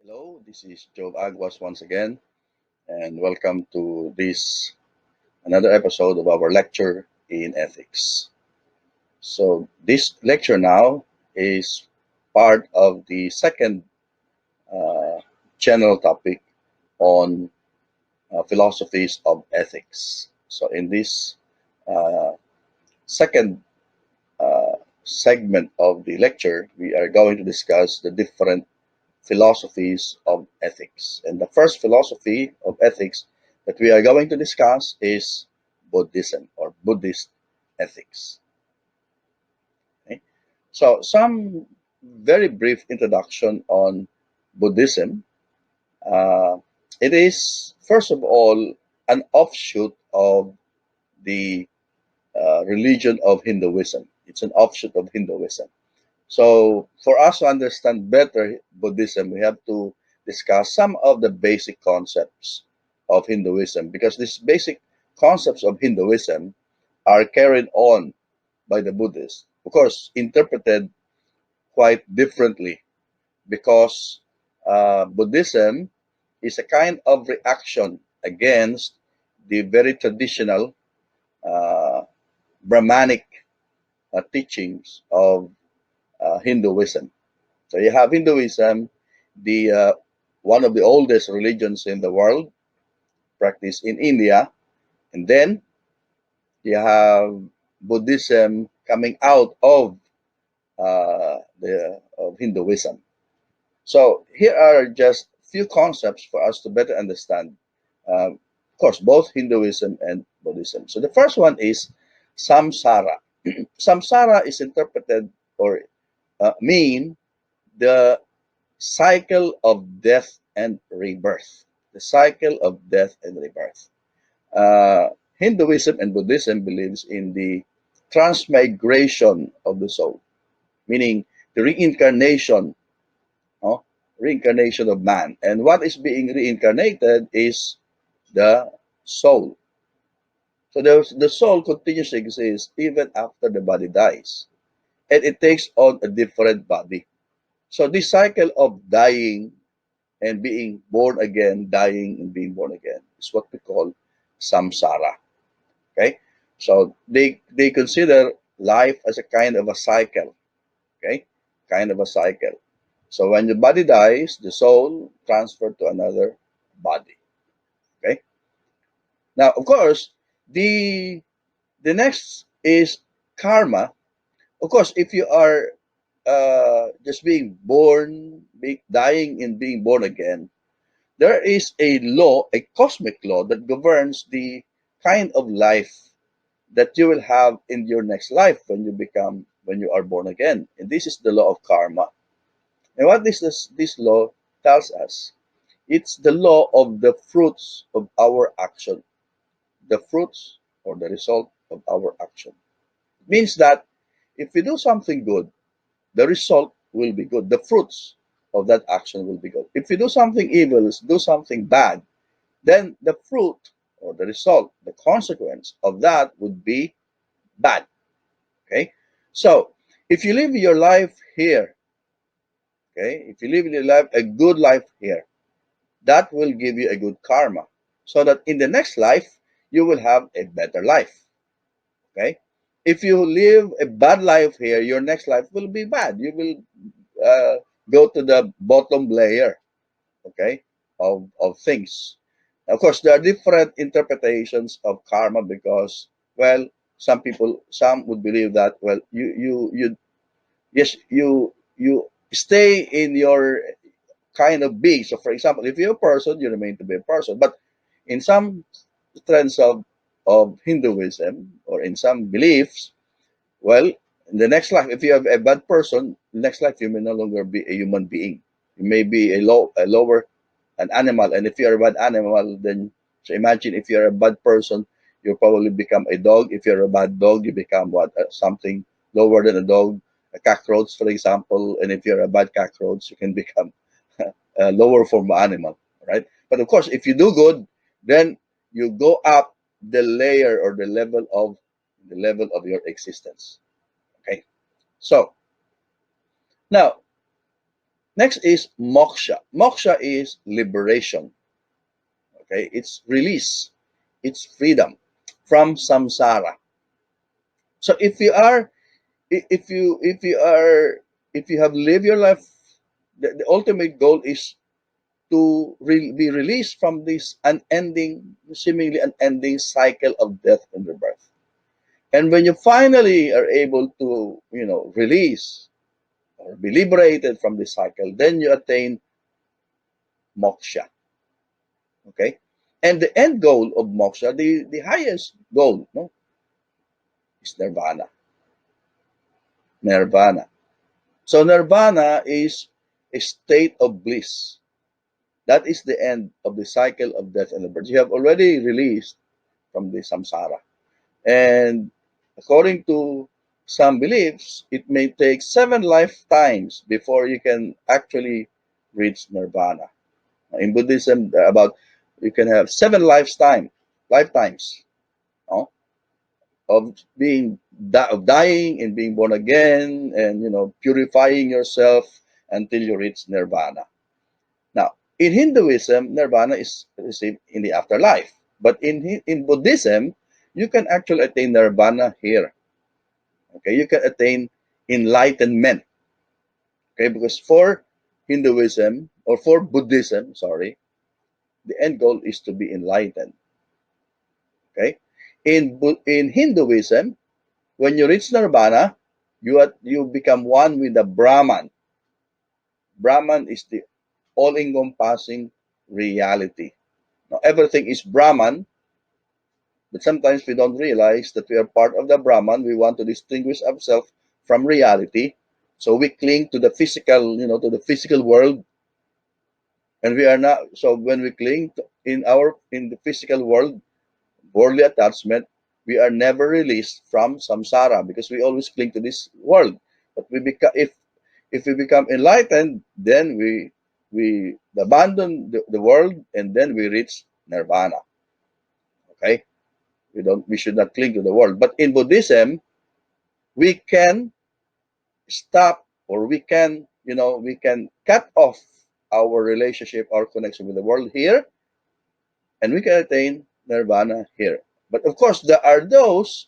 Hello, this is Jove Aguas once again, and welcome to this another episode of our lecture in ethics. So, this lecture now is part of the second uh, general topic on philosophies of ethics. So, in this uh, second uh, segment of the lecture, we are going to discuss the different philosophies of ethics. And the first philosophy of ethics that we are going to discuss is Buddhism or Buddhist ethics. Okay? So, some very brief introduction on Buddhism. Uh, it is, first of all, an offshoot of the religion of Hinduism. It's an offshoot of Hinduism. So, for us to understand better Buddhism, we have to discuss some of the basic concepts of Hinduism because these basic concepts of Hinduism are carried on by the Buddhists. Of course, interpreted quite differently because Buddhism is a kind of reaction against the very traditional uh, Brahmanic teachings of Hinduism. So you have Hinduism, the one of the oldest religions in the world, practiced in India, and then you have Buddhism coming out of Hinduism. So here are just few concepts for us to better understand. Of course, both Hinduism and Buddhism. So the first one is samsara. Samsara is interpreted or mean the cycle of death and rebirth. The cycle of death and rebirth. Uh, Hinduism and Buddhism believes in the transmigration of the soul, meaning the reincarnation, oh, reincarnation of man. And what is being reincarnated is the soul. So the soul continues to exist even after the body dies, and it takes on a different body. So this cycle of dying and being born again, dying and being born again is what we call samsara. Okay, so they consider life as a kind of a cycle. Okay, kind of a cycle. So when the body dies, the soul transferred to another body. Okay. Now, of course, the next is karma. Of course, if you are just being born, dying, and being born again, there is a law, a cosmic law that governs the kind of life that you will have in your next life when you are born again. And this is the law of karma. And what this law tells us? It's the law of the fruits of our action, the fruits or the result of our action. It means that if we do something good, the result will be good. The fruits of that action will be good. If we do something evil, do something bad, then the fruit or the result, the consequence of that would be bad. Okay? So, if you live your life here, okay, if you live your life, a good life here, that will give you a good karma. So that in the next life, you will have a better life. Okay? If you live a bad life here, your next life will be bad. You will go to the bottom layer, okay, of things. Of course, there are different interpretations of karma because, well, some would believe that, well, yes, you stay in your kind of being. So, for example, if you're a person, you remain to be a person. But in some trends of Hinduism or in some beliefs, well, in the next life, if you have a bad person, next life you may no longer be a human being. You may be a lower, an animal. And if you're a bad animal, then so imagine if you're a bad person, you probably become a dog. If you're a bad dog, you become what something lower than a dog, a cockroach, for example. And if you're a bad cockroach, you can become a lower form of animal, right? But of course, if you do good, then you go up the layer or the level of your existence. Okay. So now Next is moksha. Moksha is liberation. Okay, it's release, it's freedom from samsara. So if you have lived your life, the ultimate goal is to be released from this unending, seemingly unending cycle of death and rebirth. And when you finally are able to, release or be liberated from this cycle, then you attain moksha. Okay? And the end goal of moksha, the highest goal, no, is nirvana. Nirvana. So nirvana is a state of bliss. That is the end of the cycle of death and rebirth. You have already released from the samsara. And according to some beliefs, it may take 7 lifetimes before you can actually reach nirvana. In Buddhism, about you can have 7 lifetimes, no, of of dying and being born again, and purifying yourself until you reach nirvana. Now, in Hinduism, nirvana is received in the afterlife, but in Buddhism, you can actually attain nirvana here. Okay, you can attain enlightenment. Okay, because for Hinduism or for Buddhism, sorry, the end goal is to be enlightened. Okay, in Hinduism, when you reach nirvana, you become one with the Brahman. Brahman is the all-encompassing reality. Now, everything is Brahman, but sometimes we don't realize that we are part of the Brahman. We want to distinguish ourselves from reality. So we cling to the physical, to the physical world, and we are not. So when we cling in the physical world, worldly attachment, we are never released from samsara because we always cling to this world. But we become if we become enlightened, then we abandon the world, and then we reach nirvana. Okay, we should not cling to the world. But in Buddhism, we can stop, or we can cut off our relationship, our connection with the world here, and we can attain nirvana here. But of course, there are those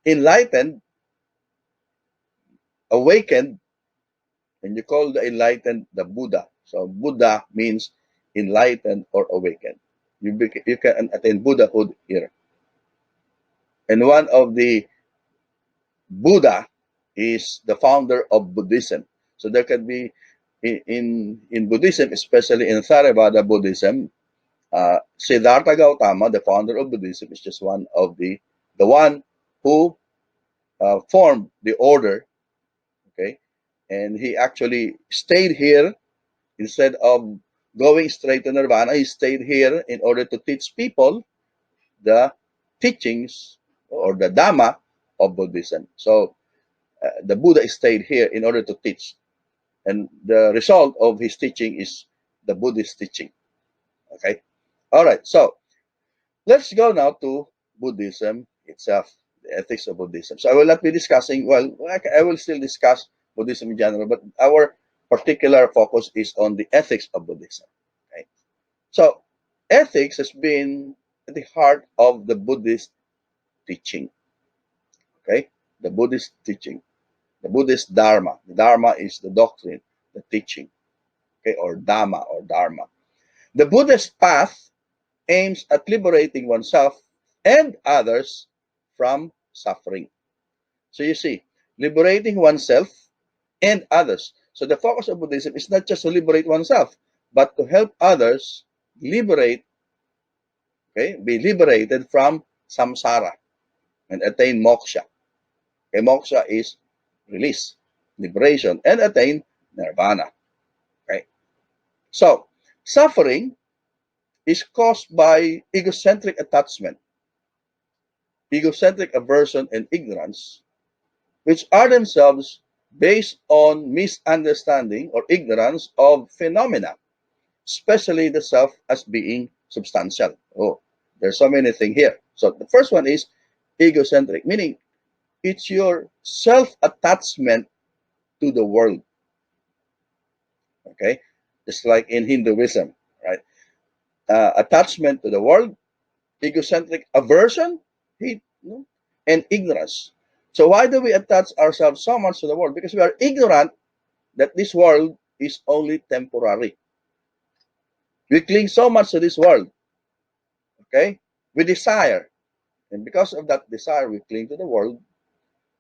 enlightened, awakened, and you call the enlightened the Buddha. So Buddha means enlightened or awakened. You can attain Buddhahood here. And one of the Buddha is the founder of Buddhism. So there can be in Buddhism, especially in Theravada Buddhism, Siddhartha Gautama, the founder of Buddhism, is just one of the one who formed the order. Okay, and he actually stayed here instead of going straight to Nirvana. He stayed here in order to teach people the teachings or the Dhamma of Buddhism. So the Buddha stayed here in order to teach, and the result of his teaching is the Buddhist teaching. Okay, all right. So let's go now to Buddhism itself, the ethics of Buddhism. So I will not be discussing. Well, I will still discuss Buddhism in general, but our particular focus is on the ethics of Buddhism. Okay, so ethics has been at the heart of the Buddhist teaching. Okay, the Buddhist teaching, the Buddhist Dharma. The Dharma is the doctrine, the teaching, okay, or Dhamma or Dharma. The Buddhist path aims at liberating oneself and others from suffering. So you see, liberating oneself and others. So the focus of Buddhism is not just to liberate oneself, but to help others liberate, okay, be liberated from samsara and attain moksha. Okay, moksha is release, liberation, and attain nirvana. Okay, so suffering is caused by egocentric attachment, egocentric aversion, and ignorance, which are themselves based on misunderstanding or ignorance of phenomena, especially the self as being substantial. Oh, there's so many things here. So the first one is egocentric, meaning it's your self attachment to the world. Okay, just like in Hinduism, right? Attachment to the world, egocentric aversion, hate, and ignorance. So why do we attach ourselves so much to the world? Because we are ignorant that this world is only temporary. We cling so much to this world, okay? We desire. And because of that desire, we cling to the world,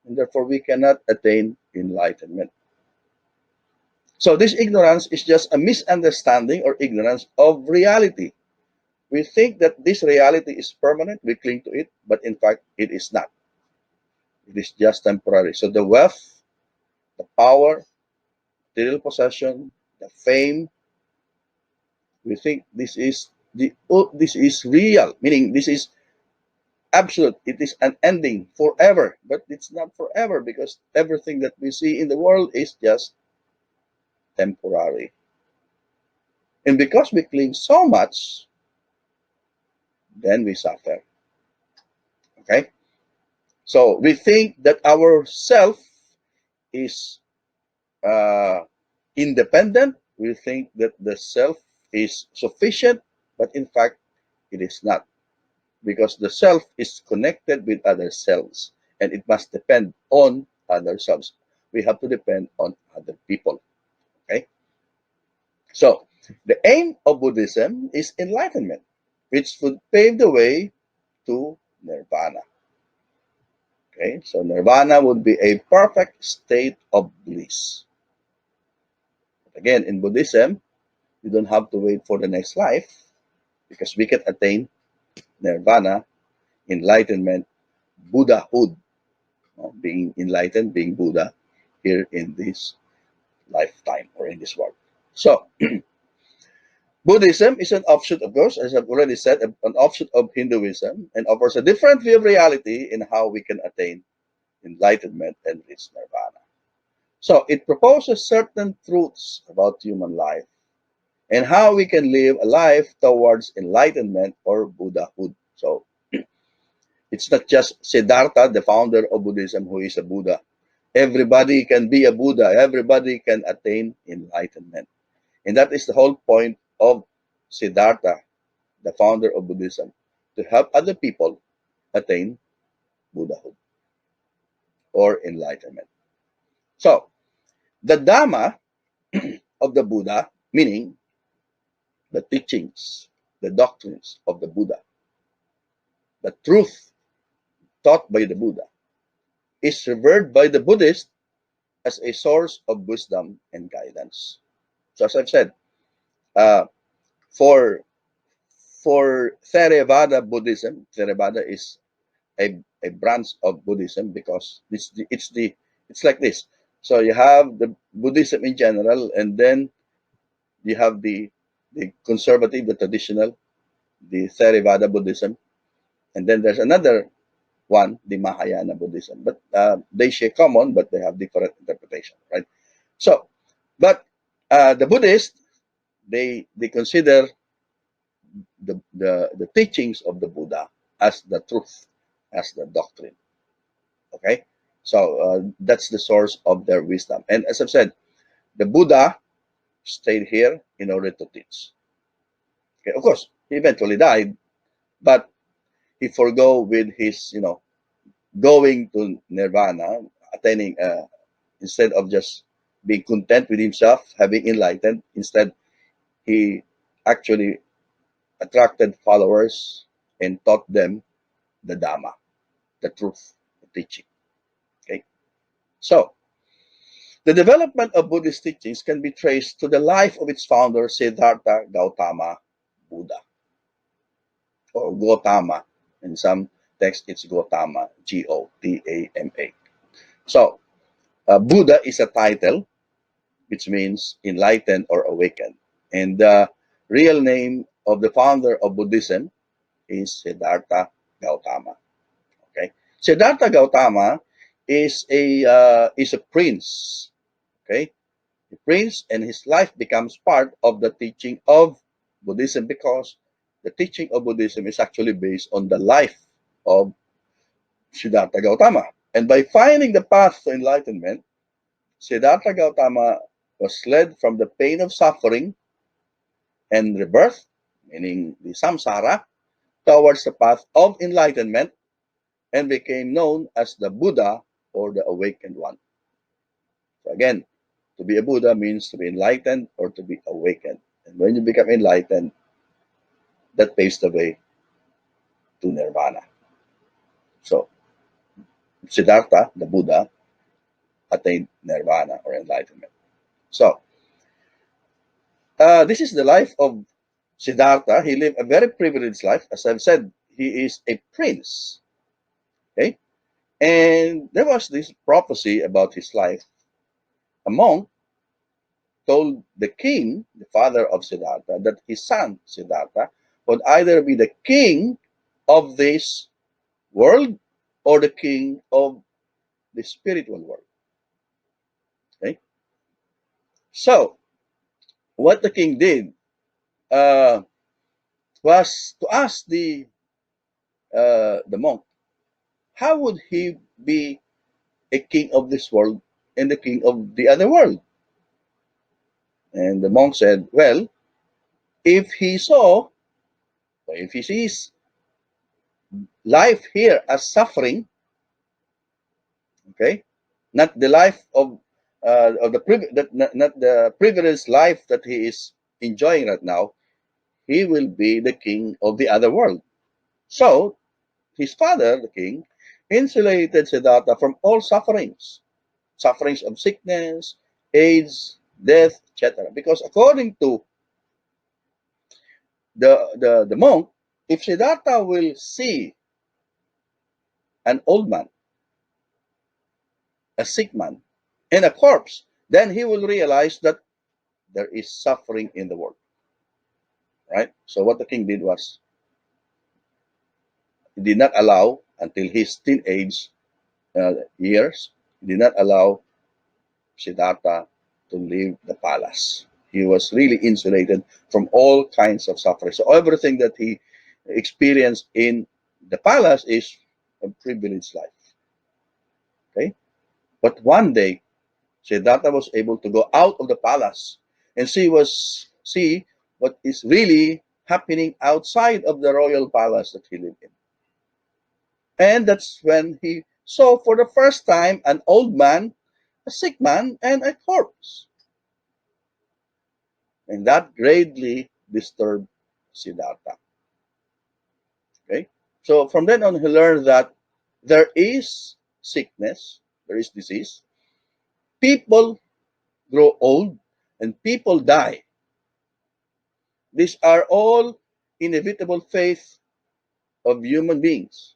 and therefore we cannot attain enlightenment. So this ignorance is just a misunderstanding or ignorance of reality. We think that this reality is permanent, we cling to it, but in fact, it is not. It is just temporary. So the wealth, the power, material possession, the fame, we think this is real, meaning this is absolute. It is an ending forever, but it's not forever because everything that we see in the world is just temporary. And because we cling so much, then we suffer. Okay? So we think that our self is uh, independent. We think that the self is sufficient, but in fact, it is not because the self is connected with other selves and it must depend on other selves. We have to depend on other people. Okay? So, the aim of Buddhism is enlightenment, which would pave the way to nirvana. Okay? So, nirvana would be a perfect state of bliss. But again, in Buddhism, you don't have to wait for the next life because we can attain nirvana, enlightenment, Buddhahood, being enlightened, being Buddha here in this lifetime or in this world. So, Buddhism is an offshoot, of course, as I've already said, an offshoot of Hinduism and offers a different view of reality in how we can attain enlightenment and reach nirvana. So, it proposes certain truths about human life and how we can live a life towards enlightenment or Buddhahood. So, it's not just Siddhartha, the founder of Buddhism, who is a Buddha. Everybody can be a Buddha. Everybody can attain enlightenment. And that is the whole point of Siddhartha, the founder of Buddhism, to help other people attain Buddhahood or enlightenment. So, the Dhamma of the Buddha, meaning the teachings, the doctrines of the Buddha, the truth taught by the Buddha, is revered by the Buddhist as a source of wisdom and guidance. So, as I've said, uh, for Theravada Buddhism, Theravada is a branch of Buddhism because it's like this. So you have the Buddhism in general, and then you have the conservative, the traditional, the Theravada Buddhism, and then there's another one, the Mahayana Buddhism. But they share common, but they have different interpretation, right? So, but the Buddhists they consider the teachings of the Buddha as the truth, as the doctrine. Okay, so that's the source of their wisdom. And as I've said, the Buddha stayed here in order to teach. Okay, of course, he eventually died, but he forgo with his, going to nirvana, attaining, instead of just being content with himself, having enlightened. Instead, he actually attracted followers and taught them the Dhamma, the truth, the teaching. Okay, so the development of Buddhist teachings can be traced to the life of its founder, Siddhartha Gautama Buddha, or Gautama. In some texts, it's Gautama, Gotama. So, Buddha is a title, which means enlightened or awakened. And the real name of the founder of Buddhism is Siddhartha Gautama. Okay, Siddhartha Gautama is a prince. Okay, the prince and his life becomes part of the teaching of Buddhism because the teaching of Buddhism is actually based on the life of Siddhartha Gautama. And by finding the path to enlightenment, Siddhartha Gautama was led from the pain of suffering and rebirth, meaning the samsara, towards the path of enlightenment and became known as the Buddha or the awakened one. So again, to be a Buddha means to be enlightened or to be awakened. And when you become enlightened, that paves the way to nirvana. So Siddhartha, the Buddha, attained nirvana or enlightenment. So this is the life of Siddhartha. He lived a very privileged life. As I've said, he is a prince. Okay? And there was this prophecy about his life. A monk told the king, the father of Siddhartha, that his son, Siddhartha, would either be the king of this world or the king of the spiritual world. Okay? So, what the king did uh, was to ask the monk, how would he be a king of this world and the king of the other world? And the monk said, well, if he saw, or if he sees life here as suffering, okay, not the life of the not the privileged life that he is enjoying right now, he will be the king of the other world. So his father, the king, insulated Siddhartha from all sufferings of sickness, AIDS, death, etc. Because according to the monk, if Siddhartha will see an old man, a sick man, and a corpse, then he will realize that there is suffering in the world. Right? So what the king did was he did not allow until his teenage years, he did not allow Siddhartha to leave the palace. He was really insulated from all kinds of suffering. So everything that he experienced in the palace is a privileged life. Okay? But one day, Siddhartha was able to go out of the palace and see what is really happening outside of the royal palace that he lived in. And that's when he saw for the first time an old man, a sick man, and a corpse. And that greatly disturbed Siddhartha. Okay? So from then on, he learned that there is sickness, there is disease, people grow old, and people die. These are all inevitable fates of human beings.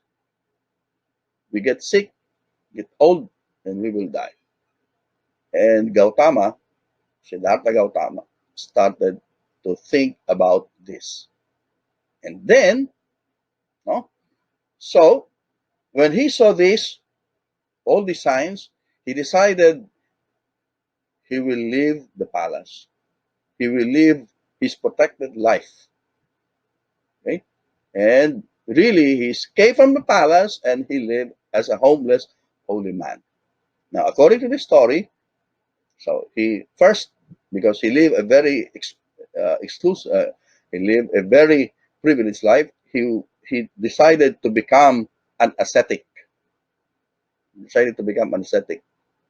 We get sick, get old, and we will die. And Gautama, Siddhartha Gautama, started to think about this. And then, no, so when he saw this, all the signs, he decided he will leave the palace. He will live his protected life. Okay? And really, he escaped from the palace and he lived as a homeless holy man. Now, according to the story, so he first, because he lived a very exclusive, he lived a very privileged life, he decided to become an ascetic. Decided to become an ascetic.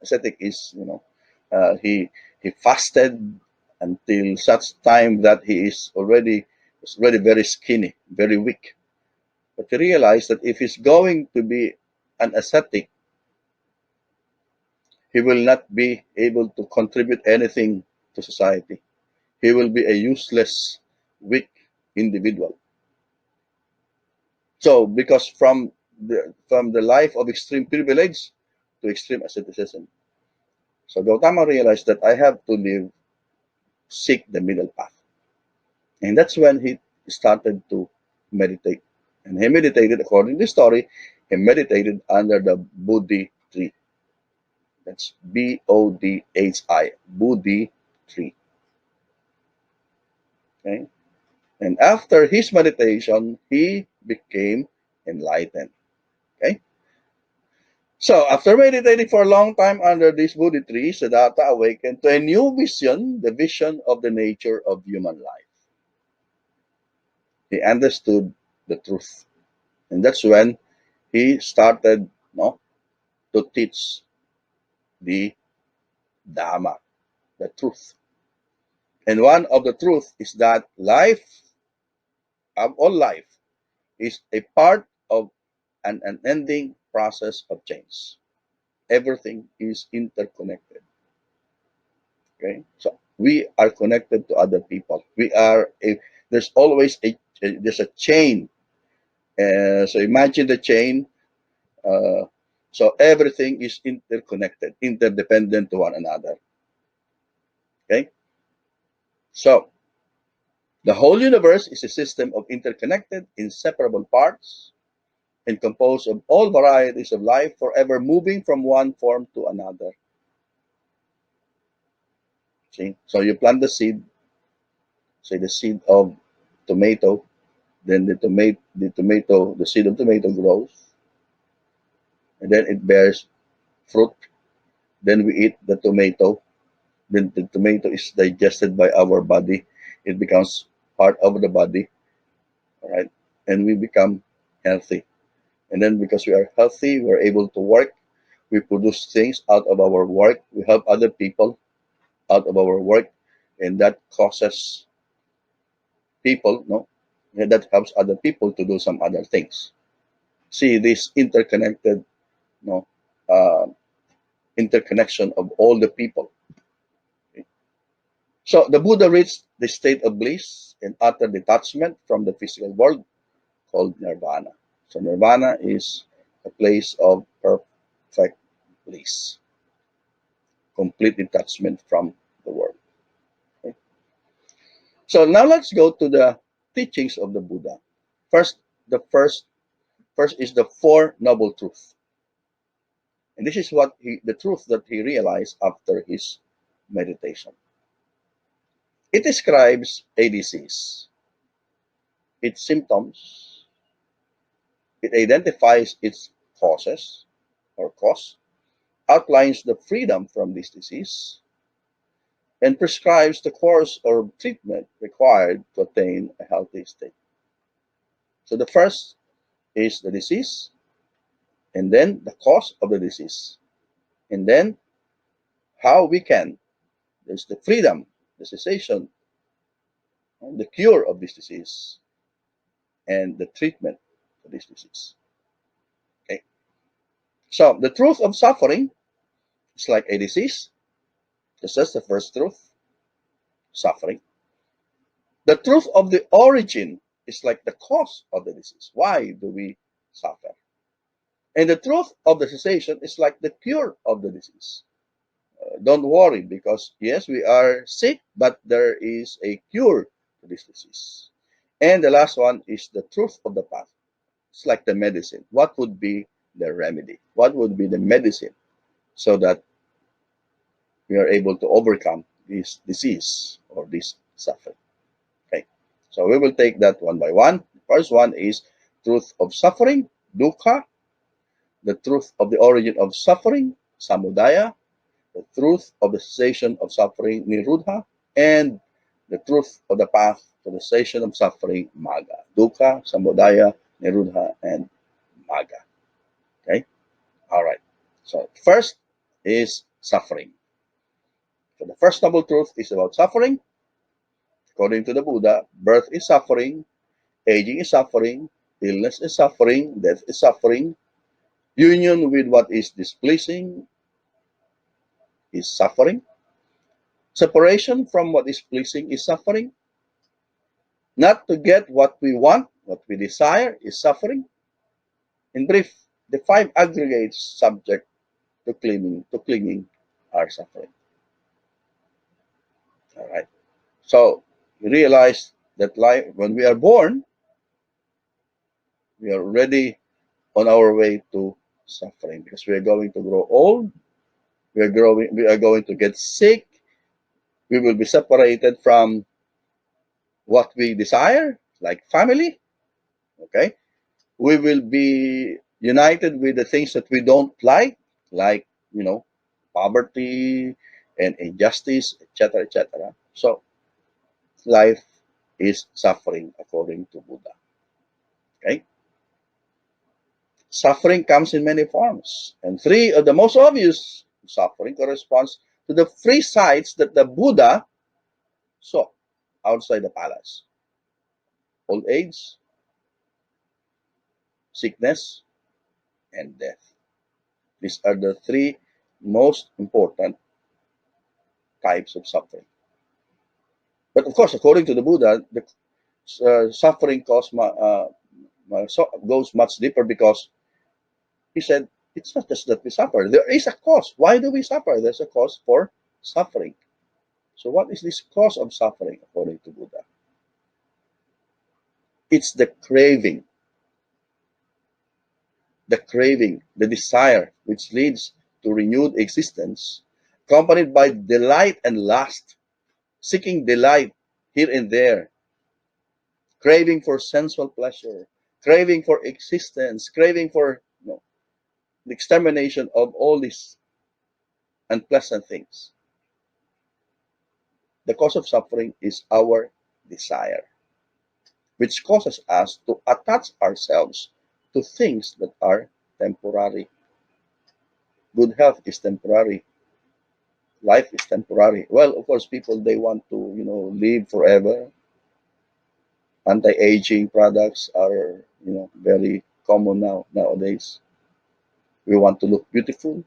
Ascetic is, he fasted until such time that he is already very skinny, very weak. But he realized that if he's going to be an ascetic, he will not be able to contribute anything to society. He will be a useless, weak individual. So, because from the life of extreme privilege to extreme asceticism, so Gautama realized that I have to seek the middle path. And that's when he started to meditate. And he meditated, according to the story, he meditated under the Bodhi tree. That's Bodhi, Bodhi tree. Okay? And after his meditation, he became enlightened. Okay? So, after meditating for a long time under this Bodhi tree, Siddhartha awakened to a new vision, the vision of the nature of human life. He understood the truth. And that's when he started no, to teach the Dharma, the truth. And one of the truth is that life, all life, is a part of an unending process of change. Everything is interconnected. Okay, so we are connected to other people. There's always there's a chain. So imagine the chain. Uh, so everything is interconnected, interdependent to one another. Okay, so the whole universe is a system of interconnected, inseparable parts and composed of all varieties of life, forever moving from one form to another. See, so you plant the seed, say the seed of tomato, then the seed of tomato grows, and then it bears fruit. Then we eat the tomato. Then the tomato is digested by our body. It becomes part of the body, all right? And we become healthy. And then because we are healthy, we're able to work. We produce things out of our work. We help other people out of our work, and that causes people, no, and that helps other people to do some other things. See this interconnected, no, uh, interconnection of all the people. So the Buddha reached the state of bliss and utter detachment from the physical world called nirvana. So nirvana is a place of perfect bliss, complete detachment from the world. Okay? So now let's go to the teachings of the Buddha. First, the first is the Four Noble Truths. And this is the truth that he realized after his meditation. It describes a disease, its symptoms, it identifies its causes or cause, outlines the freedom from this disease, and prescribes the course or treatment required to attain a healthy state. So the first is the disease, and then the cause of the disease, and then how we can, there's the freedom, the cessation, the cure of this disease, and the treatment for this disease. Okay. So the truth of suffering is like a disease. That's the first truth, suffering. The truth of the origin is like the cause of the disease. Why do we suffer? And the truth of the cessation is like the cure of the disease. Don't worry because, yes, we are sick, but there is a cure to this disease. And the last one is the truth of the path. It's like the medicine. What would be the remedy? What would be the medicine so that we are able to overcome this disease or this suffering? Okay. So we will take that one by one. The first one is truth of suffering, dukkha, the truth of the origin of suffering, samudaya, the truth of the cessation of suffering, nirodha, and the truth of the path to the cessation of suffering, magga. Dukkha, samudaya, nirodha, and magga. Okay. All right. So first is suffering. So the first noble truth is about suffering. According to the Buddha, birth is suffering, aging is suffering, illness is suffering, death is suffering, union with what is displeasing is suffering, separation from what is pleasing is suffering, not to get what we want, what we desire is suffering. In brief, the five aggregates subject to clinging are suffering. All right. So you realize that life, when we are born, we are already on our way to suffering because we are going to grow old, we are going to get sick, we will be separated from what we desire, like family. Okay, we will be united with the things that we don't like, you know, poverty and injustice, etc., etc. So life is suffering according to Buddha. Okay? Suffering comes in many forms, and three of the most obvious suffering corresponds to the three sights that the Buddha saw outside the palace: old age, sickness, and death. These are the three most important types of suffering. But of course, according to the Buddha, the suffering goes much deeper, because he said it's not just that we suffer. There is a cause. Why do we suffer? There's a cause for suffering. So, what is this cause of suffering according to Buddha? It's the desire, which leads to renewed existence, accompanied by delight and lust, seeking delight here and there, craving for sensual pleasure, craving for existence, craving for, the extermination of all these unpleasant things. The cause of suffering is our desire, which causes us to attach ourselves to things that are temporary. Good health is temporary. Life is temporary. Well, of course, people, they want to, live forever. Anti-aging products are, very common nowadays. We want to look beautiful,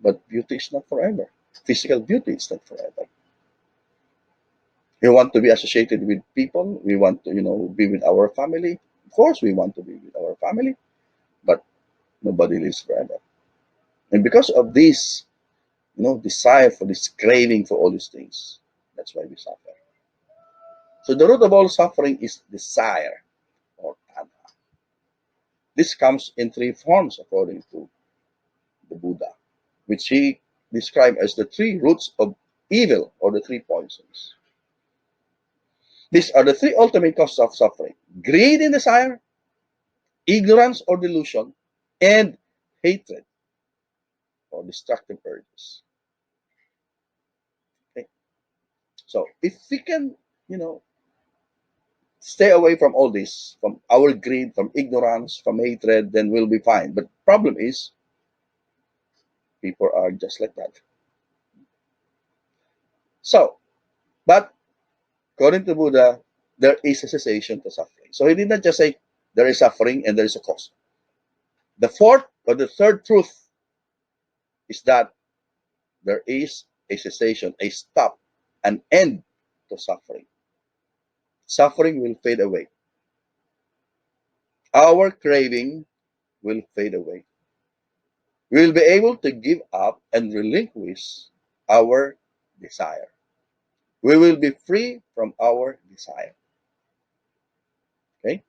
but beauty is not forever. Physical beauty is not forever. We want to be associated with people. We want to, be with our family. Of course, we want to be with our family, but nobody lives forever. And because of this, desire for this craving for all these things, that's why we suffer. So the root of all suffering is desire, or tanha. This comes in three forms according to the Buddha, which he described as the three roots of evil, or the three poisons. These are the three ultimate causes of suffering: greed and desire, ignorance or delusion, and hatred, or destructive urges. Okay? So if we can, you know, stay away from all this, from our greed, from ignorance, from hatred, then we'll be fine. But problem is, people are just like that. So, but according to Buddha, there is a cessation to suffering. So he did not just say there is suffering and there is a cause. The fourth or the third truth is that there is a cessation, a stop, an end to suffering. Suffering will fade away. Our craving will fade away. We will be able to give up and relinquish our desire. We will be free from our desire. Okay?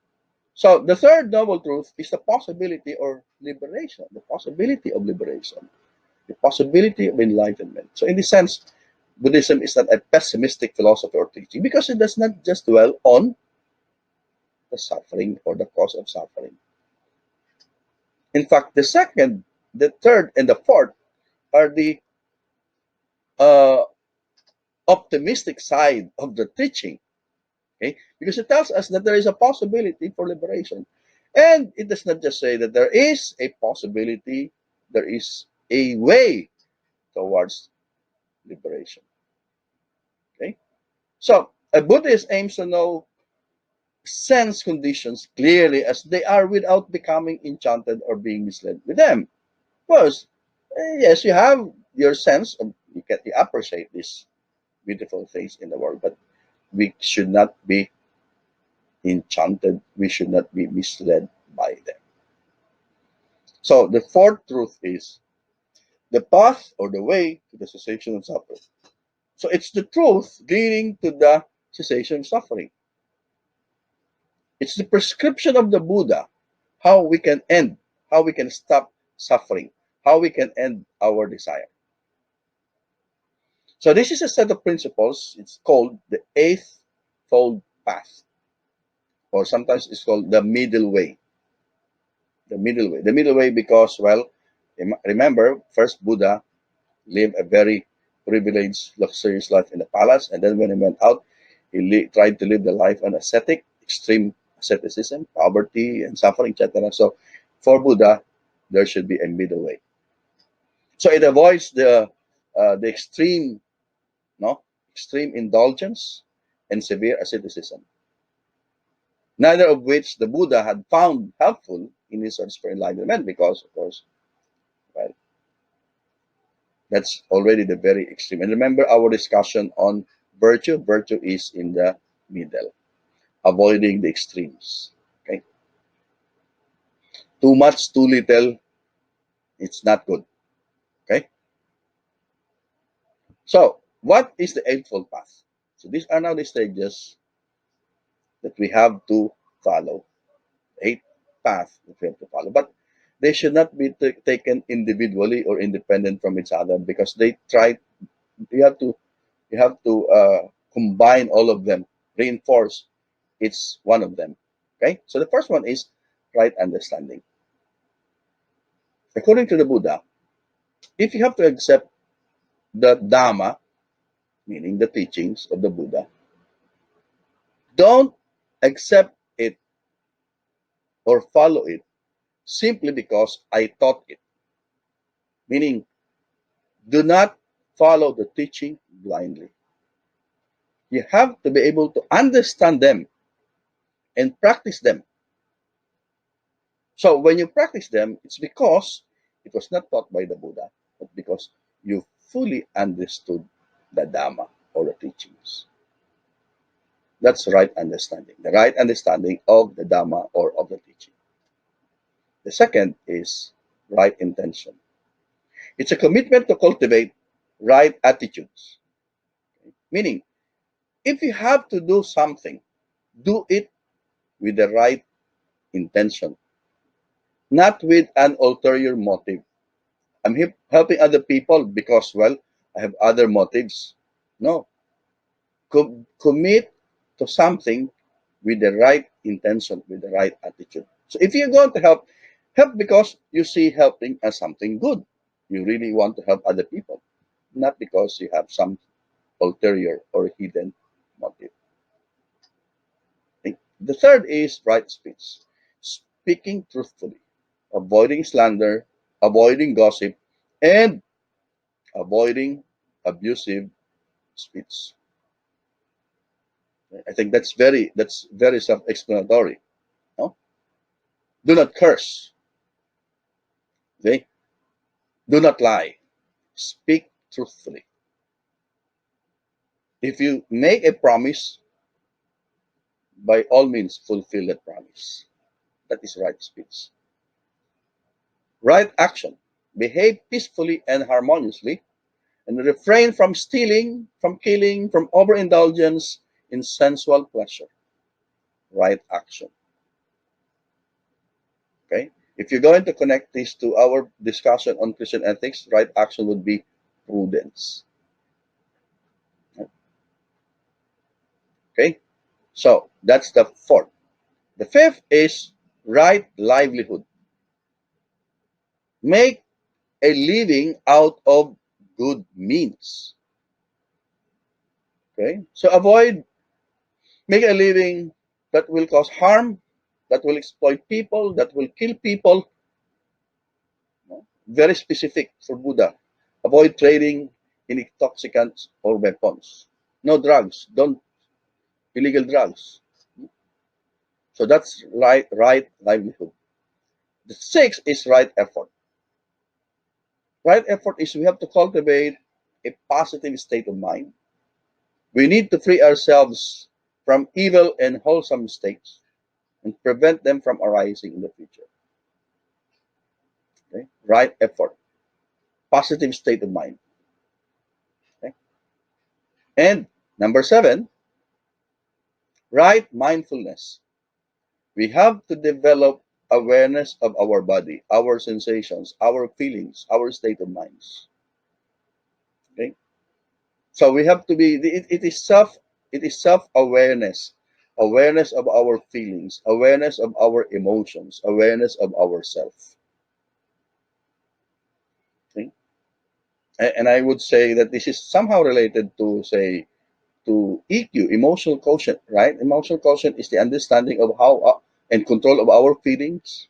So the third noble truth is the possibility or liberation, the possibility of liberation, the possibility of enlightenment. So in this sense, Buddhism is not a pessimistic philosophy or teaching, because it does not just dwell on the suffering or the cause of suffering. In fact, the second, the third, and the fourth are the uh, optimistic side of the teaching. Okay, because it tells us that there is a possibility for liberation, and it does not just say that there is a possibility, there is a way towards liberation. Okay, so a Buddhist aims to know sense conditions clearly as they are, without becoming enchanted or being misled with them. First, yes, you have your sense of, you appreciate these beautiful things in the world, but we should not be enchanted. We should not be misled by them. So the fourth truth is the path or the way to the cessation of suffering. So it's the truth leading to the cessation of suffering. It's the prescription of the Buddha, how we can end, how we can stop suffering, how we can end our desire. So this is a set of principles. It's called the eightfold path, or sometimes it's called the middle way. The middle way. The middle way because, well, remember, first Buddha lived a very privileged, luxurious life in the palace, and then when he went out, he tried to live the life on ascetic, extreme asceticism, poverty, and suffering, etc. So, for Buddha, there should be a middle way. So it avoids the extreme, no, extreme indulgence and severe asceticism. Neither of which the Buddha had found helpful in his search for enlightenment, because, of course, well, that's already the very extreme. And remember our discussion on virtue. Virtue is in the middle, avoiding the extremes. Okay, too much, too little, it's not good. Okay, so what is the Eightfold Path? So these are now the stages that we have to follow. Eight path that we have to follow, but they should not be taken individually or independent from each other, because they try. You have to combine all of them, reinforce it's one of them. Okay, so the first one is right understanding. According to the Buddha, if you have to accept the Dhamma, meaning the teachings of the Buddha, don't accept it or follow it simply because I taught it. Meaning, do not follow the teaching blindly. You have to be able to understand them and practice them. So when you practice them, it's because it was not taught by the Buddha, but because you fully understood the Dhamma or the teachings. That's right understanding, the right understanding of the Dhamma or of the teaching. The second is right intention. It's a commitment to cultivate right attitudes. Meaning, if you have to do something, do it with the right intention, not with an ulterior motive. I'm helping other people because, well, I have other motives. No, commit to something with the right intention, with the right attitude. So if you're going to help, help because you see helping as something good. You really want to help other people, not because you have some ulterior or hidden motive. Okay? The third is right speech, speaking truthfully, avoiding slander, avoiding gossip, and avoiding abusive speech. I think that's very self-explanatory. No? Do not curse. Okay? Do not lie. Speak truthfully. If you make a promise, by all means fulfill that promise. That is right speech. Right action. Behave peacefully and harmoniously, and refrain from stealing, from killing, from overindulgence in sensual pleasure. Right action. Okay? If you're going to connect this to our discussion on Christian ethics, right action would be prudence. Okay? So that's the fourth. The fifth is right livelihood. Make a living out of good means. Okay? So make a living that will cause harm, that will exploit people, that will kill people. No? Very specific for Buddha. Avoid trading in intoxicants or weapons. No drugs. Don't illegal drugs. So that's right livelihood. The sixth is right effort. Right effort is we have to cultivate a positive state of mind. We need to free ourselves from evil and wholesome states and prevent them from arising in the future. Okay? Right effort, positive state of mind. Okay? And number seven, right mindfulness. We have to develop awareness of our body, our sensations, our feelings, our state of minds. Okay? So we have to be it is self awareness awareness of our feelings, awareness of our emotions, awareness of ourself. Okay? And I would say that this is somehow related to, say, to EQ, emotional quotient, right? Emotional quotient is the understanding of how and control of our feelings.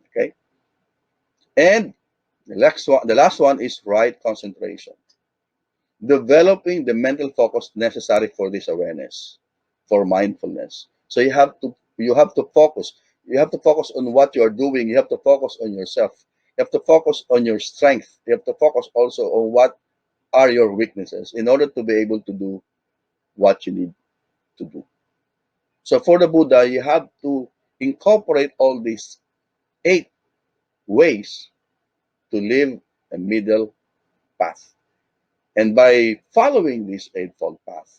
Okay, and the last one is right concentration, developing the mental focus necessary for this awareness, for mindfulness. So you have to focus. You have to focus on what you are doing. You have to focus on yourself. You have to focus on your strength. You have to focus also on what are your weaknesses in order to be able to do what you need to do. So for the Buddha, you have to incorporate all these 8 ways to live a middle path. And by following this eightfold path,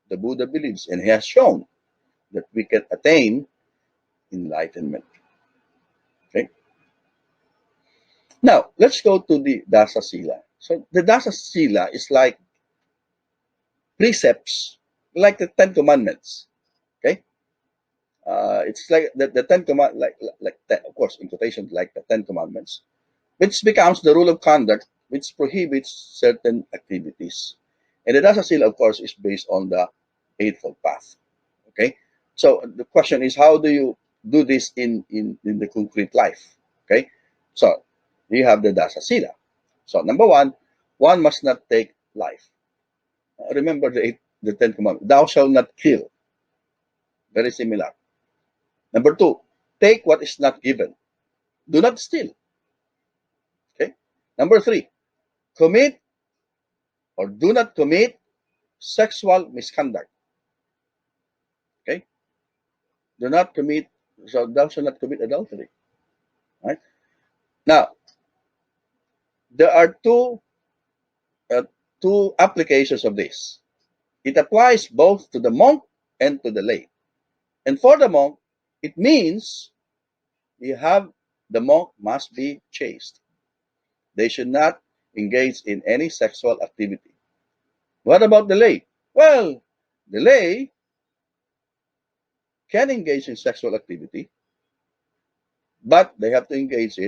the Buddha believes and he has shown that we can attain enlightenment. Okay. Now let's go to the Dasa Sila. So the Dasa Sila is like precepts, like the Ten Commandments. Okay. It's like the Ten Command, of course, in quotation, like the Ten Commandments, which becomes the rule of conduct which prohibits certain activities. And the Dasa Sila, of course, is based on the Eightfold Path. Okay, so the question is, how do you do this in the concrete life? Okay, so you have the Dasa Sila. So number one must not take life. Remember the Ten Commandments. Thou shalt not kill. Very similar. Number two, take what is not given. Do not steal. Okay. Number three, commit or do not commit sexual misconduct. Okay, do not commit. So thou shalt not commit adultery. Right now, there are uh, two applications of this. It applies both to the monk and to the lay. And for the monk, it means you have the monk must be chaste. They should not engage in any sexual activity. What about the lay? Well, the lay can engage in sexual activity, but they have to engage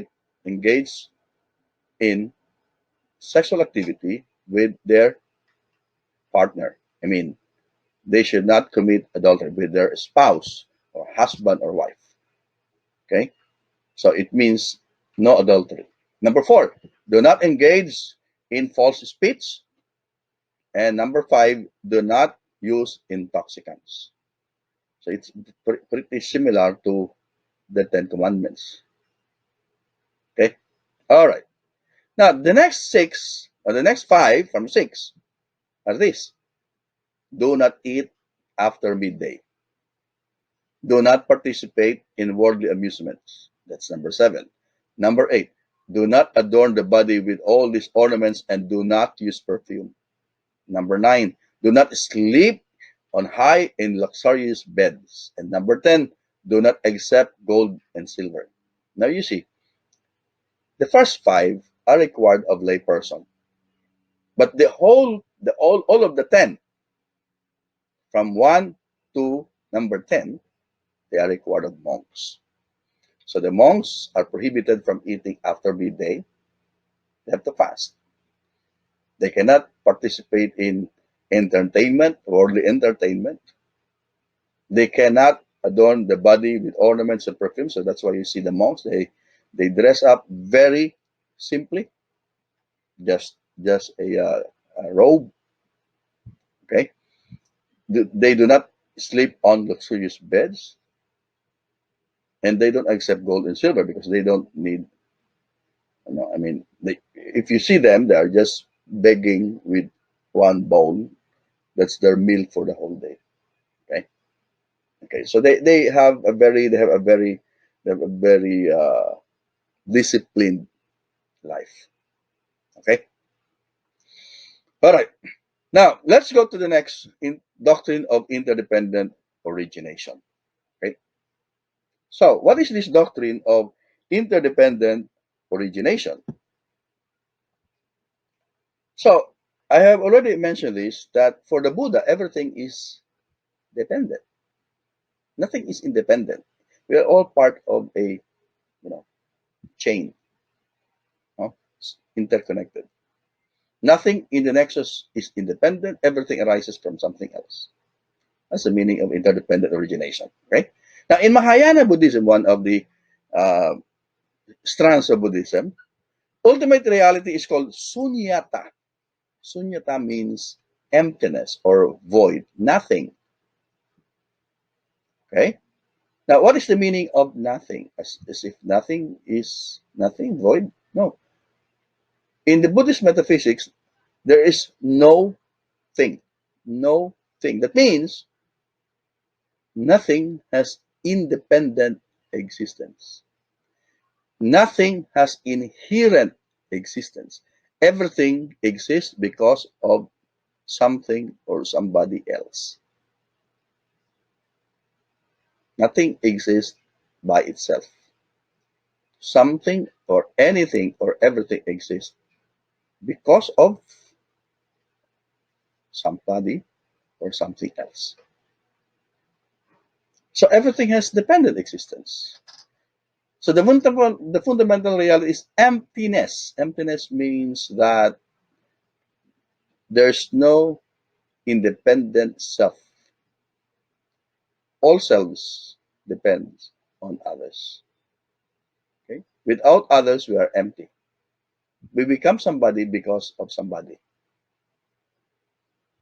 in sexual activity with their partner. I mean, they should not commit adultery with their spouse or husband or wife. Okay? So it means no adultery. Number four, do not engage in false speech. And number five, do not use intoxicants. So it's pretty similar to the Ten Commandments. Okay? All right. Now, the next six, or the next five from six are this: do not eat after midday. Do not participate in worldly amusements. That's number seven. Number eight, do not adorn the body with all these ornaments and do not use perfume. Number nine, do not sleep on high and luxurious beds. And number 10, do not accept gold and silver. Now you see, the first five are required of layperson. But all of the 10, from 1 to number 10, they are required of monks. So the monks are prohibited from eating after midday. They have to fast. They cannot participate in entertainment, worldly entertainment. They cannot adorn the body with ornaments and perfume. So that's why you see the monks. They dress up very simply, just a robe. Okay, they do not sleep on luxurious beds, and they don't accept gold and silver because they don't need. I mean, if you see them, they are just begging with one bowl. That's their meal for the whole day. Okay. Okay. So they have a very disciplined life. Okay. All right. Now let's go to the next doctrine of interdependent origination. Okay. So what is this doctrine of interdependent origination? So I have already mentioned this, that for the Buddha everything is dependent. Nothing is independent. We are all part of a you know chain, no? Interconnected. Nothing in the nexus is independent. Everything arises from something else. That's the meaning of interdependent origination. Okay. Now, in Mahayana Buddhism, one of the uh, strands of Buddhism, ultimate reality is called sunyata. Sunyata means emptiness or void, nothing. Okay. Now, what is the meaning of nothing? As if nothing is nothing, void? No. In the Buddhist metaphysics, there is no thing. No thing. That means nothing has independent existence. Nothing has inherent existence. Everything exists because of something or somebody else. Nothing exists by itself. Something or anything or everything exists because of somebody or something else. So everything has dependent existence. So the fundamental reality is emptiness. Emptiness means that there's no independent self. All selves depends on others. Okay? Without others, we are empty. We become somebody because of somebody.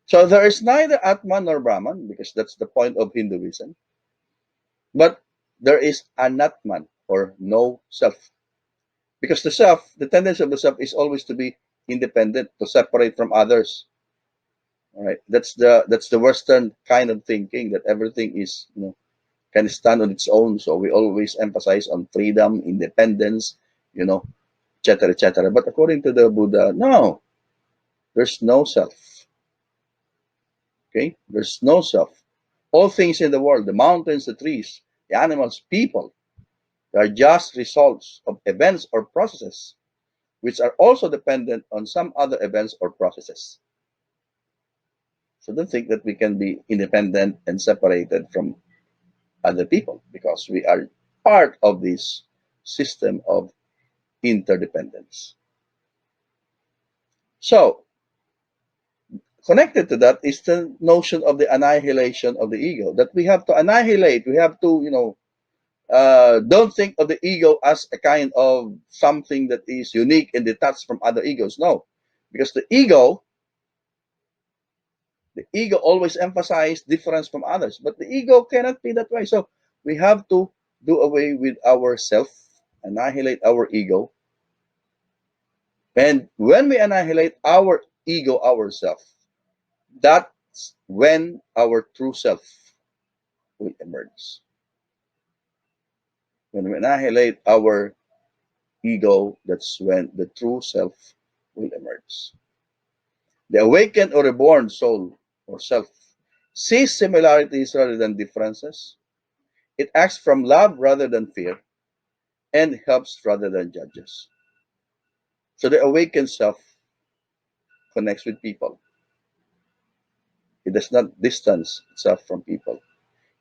So there is neither Atman nor Brahman, because that's the point of Hinduism, but there is Anatman or no self. Because the tendency of the self is always to be independent, to separate from others. All right. That's the Western kind of thinking that everything is can stand on its own. So we always emphasize on freedom, independence, you know, etc., etc. But according to the Buddha, no, there's no self. Okay, there's no self. All things in the world, the mountains, the trees, the animals, people, they are just results of events or processes, which are also dependent on some other events or processes. So don't think that we can be independent and separated from other people, because we are part of this system of interdependence. So connected to that is the notion of the annihilation of the ego, that we have to annihilate. We have to, don't think of the ego as a kind of something that is unique and detached from other egos. No, because the ego always emphasizes difference from others, but the ego cannot be that way. So we have to do away with ourself, annihilate our ego, and when we annihilate our ego, ourself, that's when our true self will emerge. When we annihilate our ego, that's when the true self will emerge. The awakened or reborn soul or self sees similarities rather than differences. It acts from love rather than fear, and helps rather than judges. So the awakened self connects with people. It does not distance itself from people.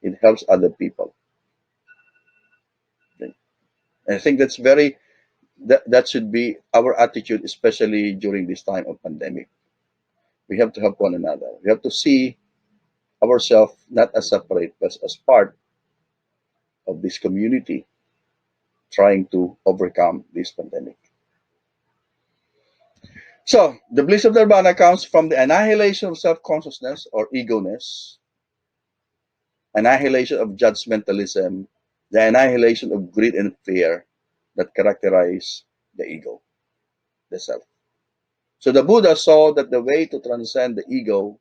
It helps other people. Okay? And I think that should be our attitude, especially during this time of pandemic. We have to help one another. We have to see ourselves not as separate, but as part of this community trying to overcome this pandemic. So, the bliss of Nirvana comes from the annihilation of self consciousness or egoness, annihilation of judgmentalism, the annihilation of greed and fear that characterize the ego, the self. So, the Buddha saw that the way to transcend the ego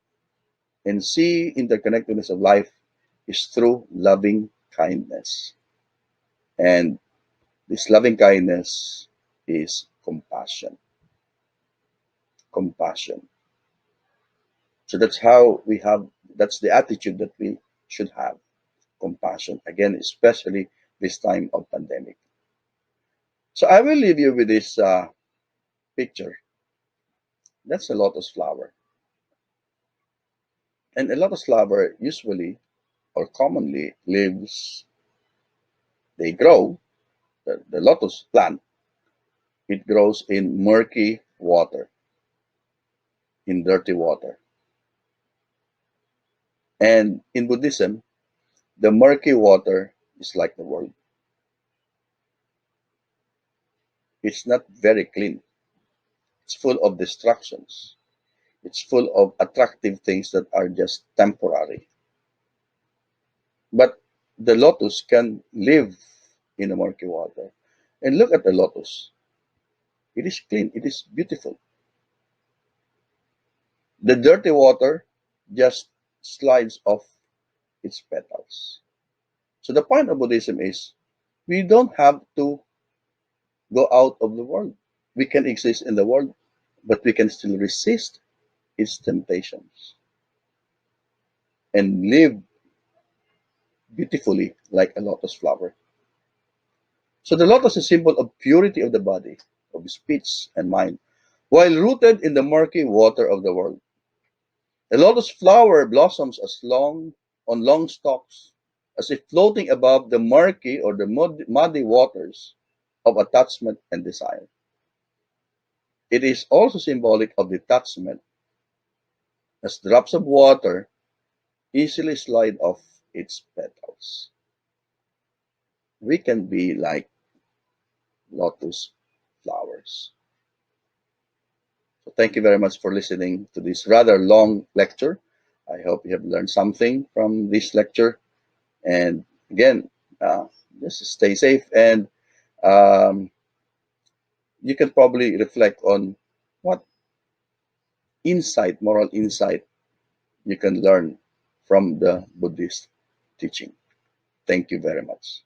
and see interconnectedness of life is through loving kindness. And this loving kindness is compassion. Compassion. So that's the attitude that we should have. Compassion. Again, especially this time of pandemic. So I will leave you with this picture. That's a lotus flower. And a lotus flower usually or commonly leaves, they grow, the lotus plant, it grows in murky water, in dirty water. And in Buddhism, the murky water is like the world. It's not very clean. It's full of distractions. It's full of attractive things that are just temporary. But the lotus can live in the murky water. And look at the lotus. It is clean. It is beautiful. The dirty water just slides off its petals. So the point of Buddhism is we don't have to go out of the world. We can exist in the world, but we can still resist its temptations and live beautifully like a lotus flower. So the lotus is a symbol of purity of the body, of speech and mind, while rooted in the murky water of the world. The lotus flower blossoms on long stalks, as if floating above the murky or the muddy waters of attachment and desire. It is also symbolic of detachment, as drops of water easily slide off its petals. We can be like lotus flowers. So thank you very much for listening to this rather long lecture. I hope you have learned something from this lecture. And again, uh, just stay safe, and um, you can probably reflect on what moral insight, you can learn from the Buddhist teaching. Thank you very much.